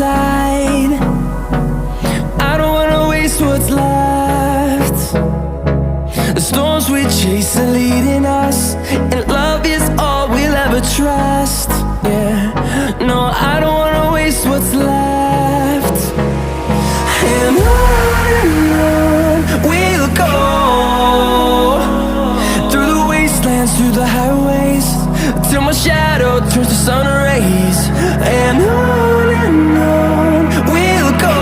inside. I don't wanna waste what's left. The storms we chase are leading us, and love is all we'll ever trust. Yeah, no, I don't wanna waste what's left. And on we'll go, through the wastelands, through the highways, till my shadow turns to sun rays. And on we'll go,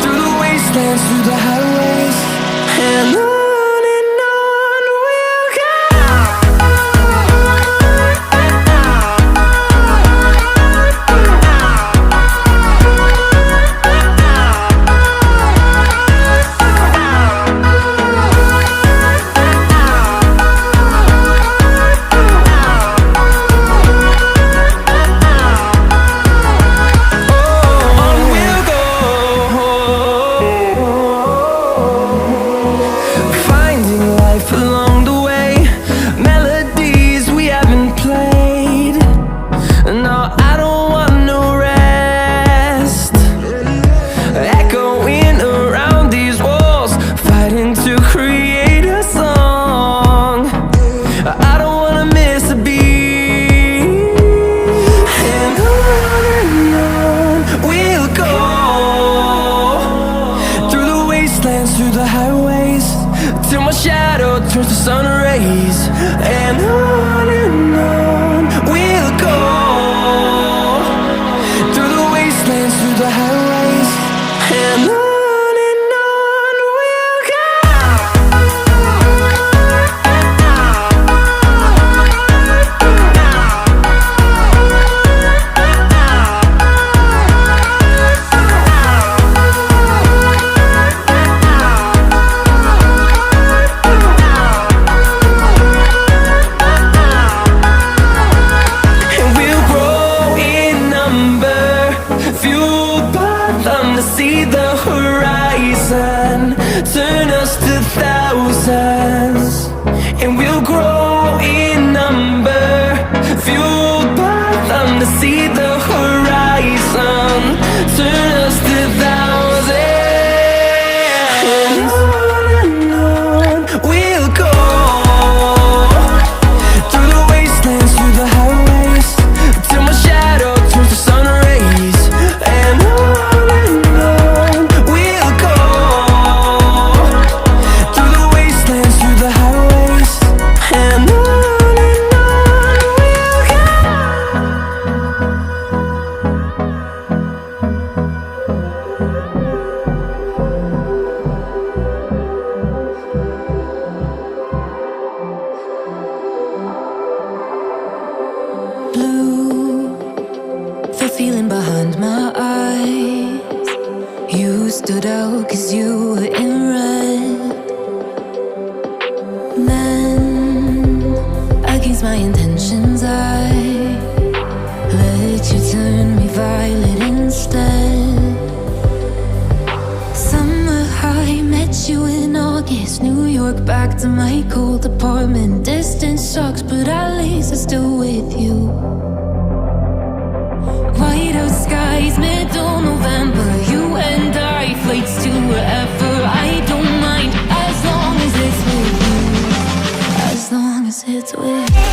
through the wastelands, through the highways, and on we'll go. Through the highways, till my shadow turns to sun rays. And on we'll go, through the wastelands, through the highways, and on we'll go. See the horizon, turn us to thousands, and we'll grow in number, fueled by them. To see the horizon, turn us to thousands, and on we'll go, through the wastelands, through the highways, till my shadow turns to sun rays. And the feeling behind my eyes, you stood out 'cause you were in red. Then, against my intentions, I let you turn me violet instead. Summer high, met you in August, New York, back to my cold apartment. Distance sucks, but at least I'm still with you. White out skies, middle November, you and I, flights to wherever. I don't mind, as long as it's with you, as long as it's with you.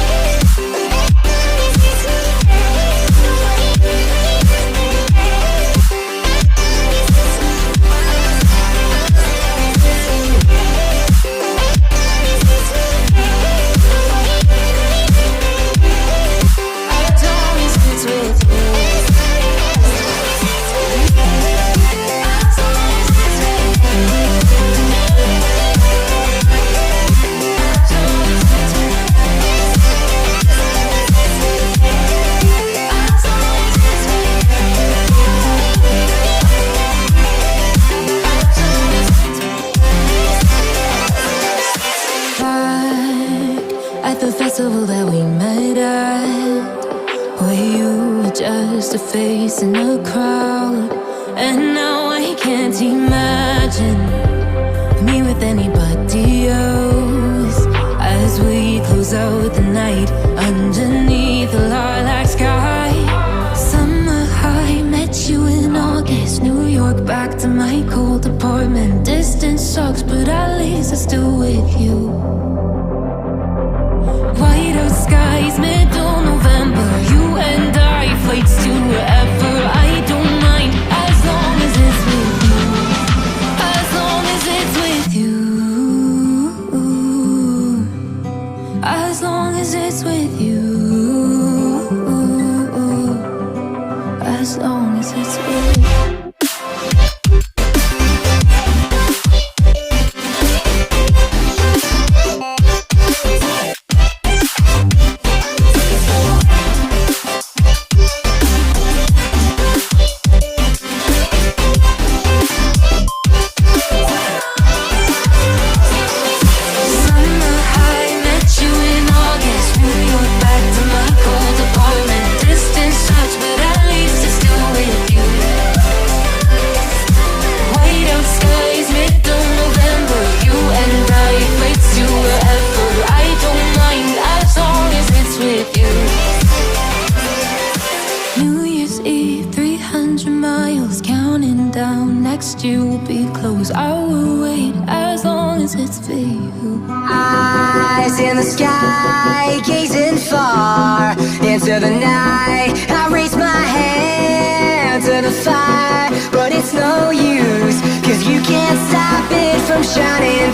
Festival that we met at, where you were just a face in a crowd. And now I can't imagine me with anybody else, as we close out the night underneath the lilac sky. Summer sucks, but at least it's still with you. White out skies, middle November. You and I, flights to wherever. I don't mind, as long as it's with you. As long as it's with you. As long as it's with you. As long as it's with you. Eyes in the sky, gazing far into the night. I raise my hand to the fire, but it's no use, 'cause you can't stop it from shining